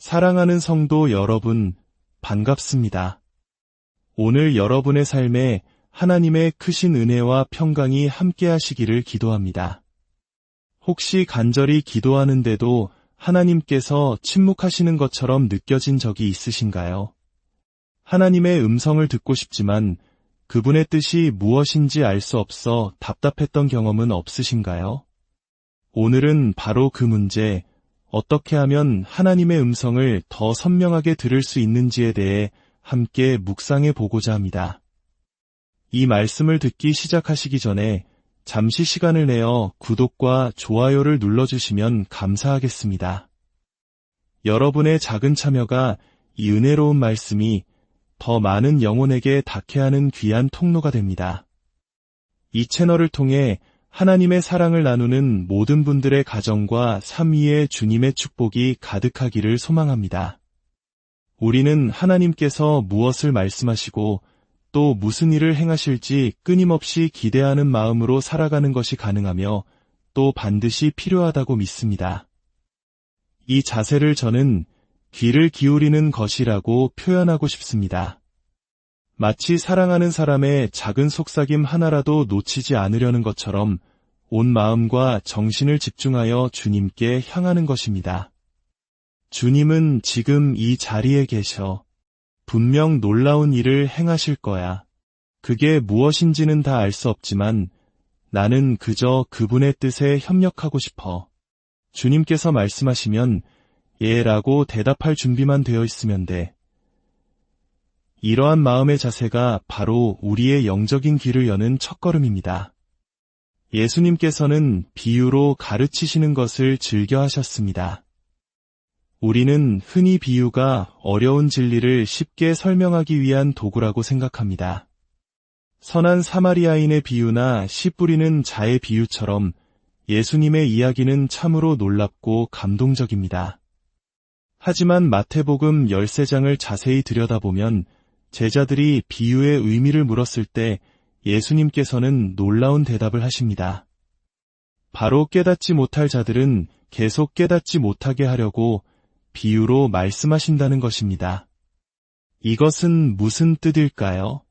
사랑하는 성도 여러분, 반갑습니다. 오늘 여러분의 삶에 하나님의 크신 은혜와 평강이 함께 하시기를 기도합니다. 혹시 간절히 기도하는데도 하나님께서 침묵하시는 것처럼 느껴진 적이 있으신가요? 하나님의 음성을 듣고 싶지만 그분의 뜻이 무엇인지 알 수 없어 답답했던 경험은 없으신가요? 오늘은 바로 그 문제, 어떻게 하면 하나님의 음성을 더 선명하게 들을 수 있는지에 대해 함께 묵상해 보고자 합니다. 이 말씀을 듣기 시작하시기 전에 잠시 시간을 내어 구독과 좋아요를 눌러주시면 감사하겠습니다. 여러분의 작은 참여가 이 은혜로운 말씀이 더 많은 영혼에게 닿게 하는 귀한 통로가 됩니다. 이 채널을 통해 하나님의 사랑을 나누는 모든 분들의 가정과 삶 위에 주님의 축복이 가득하기를 소망합니다. 우리는 하나님께서 무엇을 말씀하시고 또 무슨 일을 행하실지 끊임없이 기대하는 마음으로 살아가는 것이 가능하며 또 반드시 필요하다고 믿습니다. 이 자세를 저는 귀를 기울이는 것이라고 표현하고 싶습니다. 마치 사랑하는 사람의 작은 속삭임 하나라도 놓치지 않으려는 것처럼 온 마음과 정신을 집중하여 주님께 향하는 것입니다. 주님은 지금 이 자리에 계셔. 분명 놀라운 일을 행하실 거야. 그게 무엇인지는 다 알 수 없지만 나는 그저 그분의 뜻에 협력하고 싶어. 주님께서 말씀하시면 예라고 대답할 준비만 되어 있으면 돼. 이러한 마음의 자세가 바로 우리의 영적인 길을 여는 첫걸음입니다. 예수님께서는 비유로 가르치시는 것을 즐겨 하셨습니다. 우리는 흔히 비유가 어려운 진리를 쉽게 설명하기 위한 도구라고 생각합니다. 선한 사마리아인의 비유나 씨 뿌리는 자의 비유처럼 예수님의 이야기는 참으로 놀랍고 감동적입니다. 하지만 마태복음 13장을 자세히 들여다보면 제자들이 비유의 의미를 물었을 때 예수님께서는 놀라운 대답을 하십니다. 바로 깨닫지 못할 자들은 계속 깨닫지 못하게 하려고 비유로 말씀하신다는 것입니다. 이것은 무슨 뜻일까요?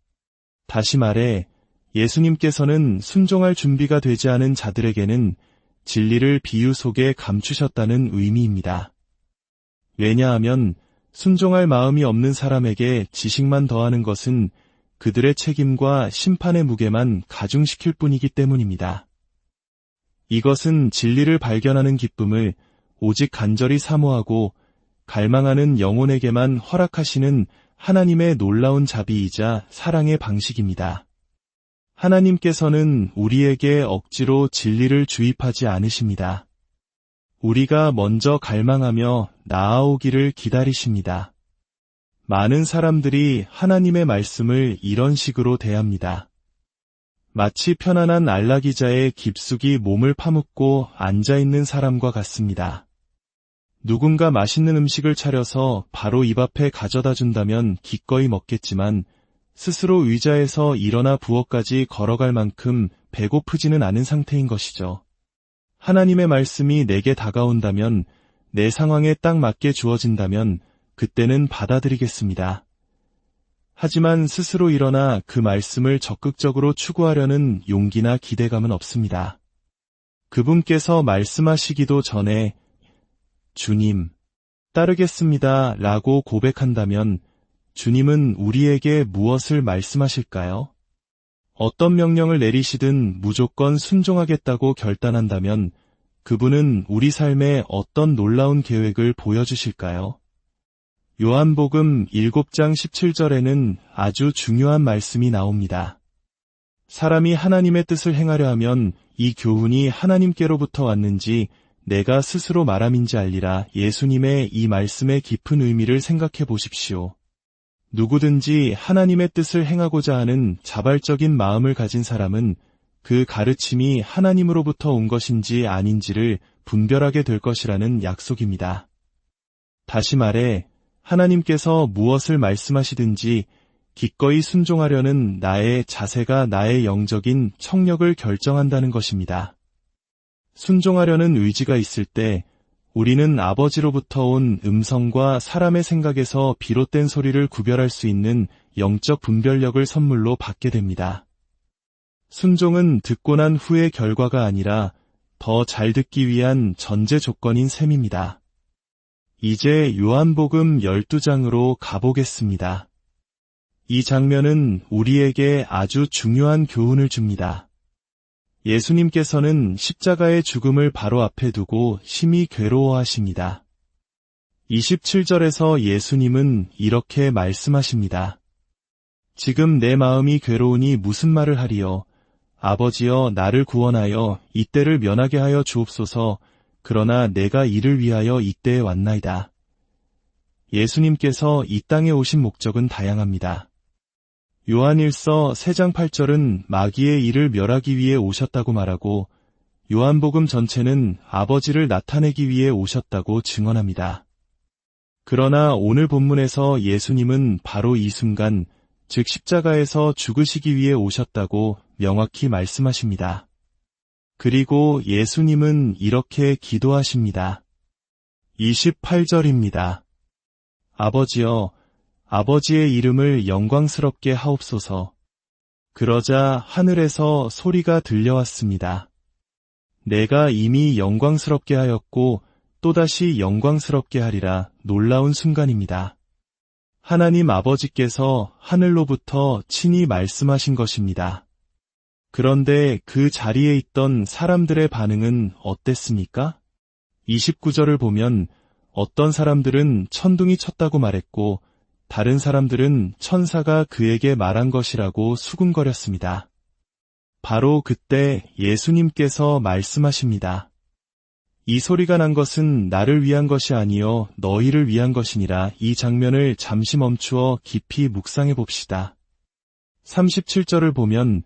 다시 말해 예수님께서는 순종할 준비가 되지 않은 자들에게는 진리를 비유 속에 감추셨다는 의미입니다. 왜냐하면 순종할 마음이 없는 사람에게 지식만 더하는 것은 그들의 책임과 심판의 무게만 가중시킬 뿐이기 때문입니다. 이것은 진리를 발견하는 기쁨을 오직 간절히 사모하고 갈망하는 영혼에게만 허락하시는 하나님의 놀라운 자비이자 사랑의 방식입니다. 하나님께서는 우리에게 억지로 진리를 주입하지 않으십니다. 우리가 먼저 갈망하며 나아오기를 기다리십니다. 많은 사람들이 하나님의 말씀을 이런 식으로 대합니다. 마치 편안한 안락의자에 깊숙이 몸을 파묻고 앉아있는 사람과 같습니다. 누군가 맛있는 음식을 차려서 바로 입 앞에 가져다 준다면 기꺼이 먹겠지만 스스로 의자에서 일어나 부엌까지 걸어갈 만큼 배고프지는 않은 상태인 것이죠. 하나님의 말씀이 내게 다가온다면, 내 상황에 딱 맞게 주어진다면 그때는 받아들이겠습니다. 하지만 스스로 일어나 그 말씀을 적극적으로 추구하려는 용기나 기대감은 없습니다. 그분께서 말씀하시기도 전에 주님, 따르겠습니다 라고 고백한다면 주님은 우리에게 무엇을 말씀하실까요? 어떤 명령을 내리시든 무조건 순종하겠다고 결단한다면 그분은 우리 삶에 어떤 놀라운 계획을 보여주실까요? 요한복음 7장 17절에는 아주 중요한 말씀이 나옵니다. 사람이 하나님의 뜻을 행하려 하면 이 교훈이 하나님께로부터 왔는지 내가 스스로 말함인지 알리라. 예수님의 이 말씀의 깊은 의미를 생각해 보십시오. 누구든지 하나님의 뜻을 행하고자 하는 자발적인 마음을 가진 사람은 그 가르침이 하나님으로부터 온 것인지 아닌지를 분별하게 될 것이라는 약속입니다. 다시 말해 하나님께서 무엇을 말씀하시든지 기꺼이 순종하려는 나의 자세가 나의 영적인 청력을 결정한다는 것입니다. 순종하려는 의지가 있을 때 우리는 아버지로부터 온 음성과 사람의 생각에서 비롯된 소리를 구별할 수 있는 영적 분별력을 선물로 받게 됩니다. 순종은 듣고 난 후의 결과가 아니라 더 잘 듣기 위한 전제 조건인 셈입니다. 이제 요한복음 12장으로 가보겠습니다. 이 장면은 우리에게 아주 중요한 교훈을 줍니다. 예수님께서는 십자가의 죽음을 바로 앞에 두고 심히 괴로워하십니다. 27절에서 예수님은 이렇게 말씀하십니다. 지금 내 마음이 괴로우니 무슨 말을 하리요? 아버지여 나를 구원하여 이때를 면하게 하여 주옵소서. 그러나 내가 이를 위하여 이때에 왔나이다. 예수님께서 이 땅에 오신 목적은 다양합니다. 요한일서 3장 8절은 마귀의 일을 멸하기 위해 오셨다고 말하고 요한복음 전체는 아버지를 나타내기 위해 오셨다고 증언합니다. 그러나 오늘 본문에서 예수님은 바로 이 순간, 즉 십자가에서 죽으시기 위해 오셨다고 명확히 말씀하십니다. 그리고 예수님은 이렇게 기도하십니다. 28절입니다. 아버지여, 아버지의 이름을 영광스럽게 하옵소서. 그러자 하늘에서 소리가 들려왔습니다. 내가 이미 영광스럽게 하였고 또다시 영광스럽게 하리라. 놀라운 순간입니다. 하나님 아버지께서 하늘로부터 친히 말씀하신 것입니다. 그런데 그 자리에 있던 사람들의 반응은 어땠습니까? 29절을 보면 어떤 사람들은 천둥이 쳤다고 말했고 다른 사람들은 천사가 그에게 말한 것이라고 수군거렸습니다. 바로 그때 예수님께서 말씀하십니다. 이 소리가 난 것은 나를 위한 것이 아니요 너희를 위한 것이니라. 이 장면을 잠시 멈추어 깊이 묵상해 봅시다. 37절을 보면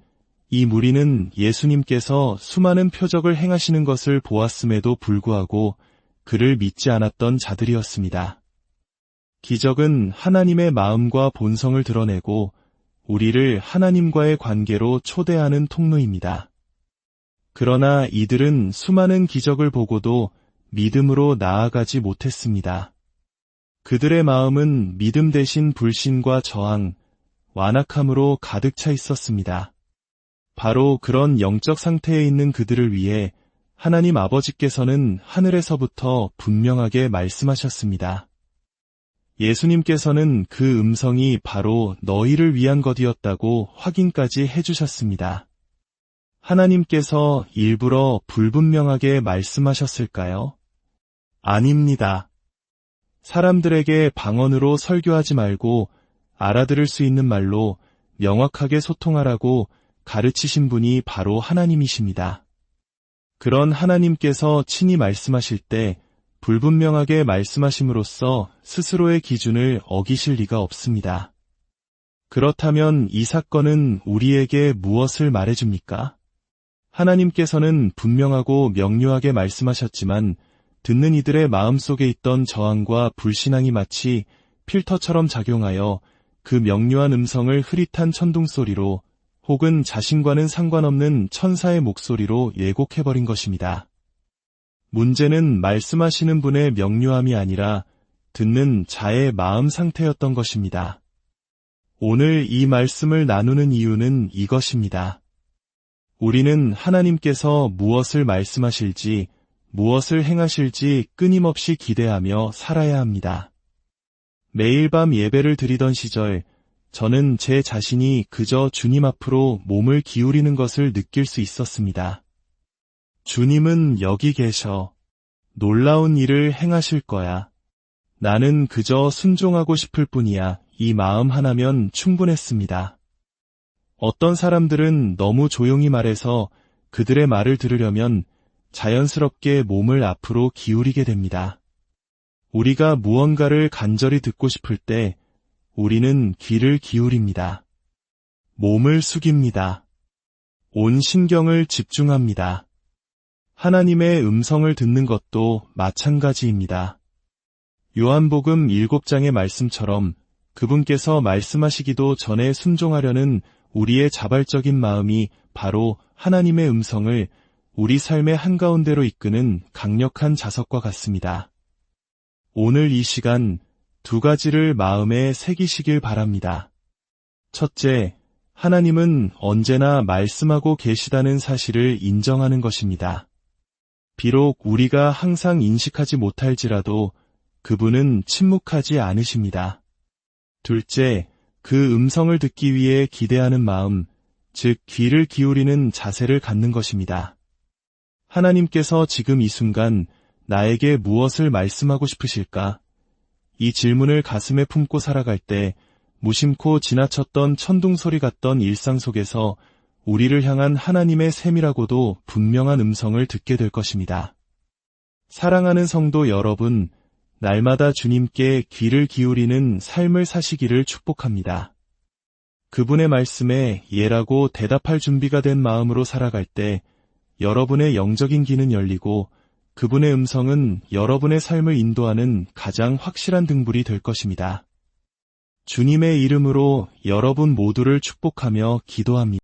이 무리는 예수님께서 수많은 표적을 행하시는 것을 보았음에도 불구하고 그를 믿지 않았던 자들이었습니다. 기적은 하나님의 마음과 본성을 드러내고 우리를 하나님과의 관계로 초대하는 통로입니다. 그러나 이들은 수많은 기적을 보고도 믿음으로 나아가지 못했습니다. 그들의 마음은 믿음 대신 불신과 저항, 완악함으로 가득 차 있었습니다. 바로 그런 영적 상태에 있는 그들을 위해 하나님 아버지께서는 하늘에서부터 분명하게 말씀하셨습니다. 예수님께서는 그 음성이 바로 너희를 위한 것이었다고 확인까지 해주셨습니다. 하나님께서 일부러 불분명하게 말씀하셨을까요? 아닙니다. 사람들에게 방언으로 설교하지 말고 알아들을 수 있는 말로 명확하게 소통하라고 가르치신 분이 바로 하나님이십니다. 그런 하나님께서 친히 말씀하실 때 불분명하게 말씀하심으로써 스스로의 기준을 어기실 리가 없습니다. 그렇다면 이 사건은 우리에게 무엇을 말해줍니까? 하나님께서는 분명하고 명료하게 말씀하셨지만 듣는 이들의 마음속에 있던 저항과 불신앙이 마치 필터처럼 작용하여 그 명료한 음성을 흐릿한 천둥소리로 혹은 자신과는 상관없는 천사의 목소리로 예곡해버린 것입니다. 문제는 말씀하시는 분의 명료함이 아니라 듣는 자의 마음 상태였던 것입니다. 오늘 이 말씀을 나누는 이유는 이것입니다. 우리는 하나님께서 무엇을 말씀하실지, 무엇을 행하실지 끊임없이 기대하며 살아야 합니다. 매일 밤 예배를 드리던 시절, 저는 제 자신이 그저 주님 앞으로 몸을 기울이는 것을 느낄 수 있었습니다. 주님은 여기 계셔. 놀라운 일을 행하실 거야. 나는 그저 순종하고 싶을 뿐이야. 이 마음 하나면 충분했습니다. 어떤 사람들은 너무 조용히 말해서 그들의 말을 들으려면 자연스럽게 몸을 앞으로 기울이게 됩니다. 우리가 무언가를 간절히 듣고 싶을 때 우리는 귀를 기울입니다. 몸을 숙입니다. 온 신경을 집중합니다. 하나님의 음성을 듣는 것도 마찬가지입니다. 요한복음 7장의 말씀처럼 그분께서 말씀하시기도 전에 순종하려는 우리의 자발적인 마음이 바로 하나님의 음성을 우리 삶의 한가운데로 이끄는 강력한 자석과 같습니다. 오늘 이 시간 2가지를 마음에 새기시길 바랍니다. 첫째, 하나님은 언제나 말씀하고 계시다는 사실을 인정하는 것입니다. 비록 우리가 항상 인식하지 못할지라도 그분은 침묵하지 않으십니다. 둘째, 그 음성을 듣기 위해 기대하는 마음, 즉 귀를 기울이는 자세를 갖는 것입니다. 하나님께서 지금 이 순간 나에게 무엇을 말씀하고 싶으실까? 이 질문을 가슴에 품고 살아갈 때 무심코 지나쳤던 천둥소리 같던 일상 속에서 우리를 향한 하나님의 세밀하고도 분명한 음성을 듣게 될 것입니다. 사랑하는 성도 여러분, 날마다 주님께 귀를 기울이는 삶을 사시기를 축복합니다. 그분의 말씀에 예라고 대답할 준비가 된 마음으로 살아갈 때 여러분의 영적인 귀는 열리고 그분의 음성은 여러분의 삶을 인도하는 가장 확실한 등불이 될 것입니다. 주님의 이름으로 여러분 모두를 축복하며 기도합니다.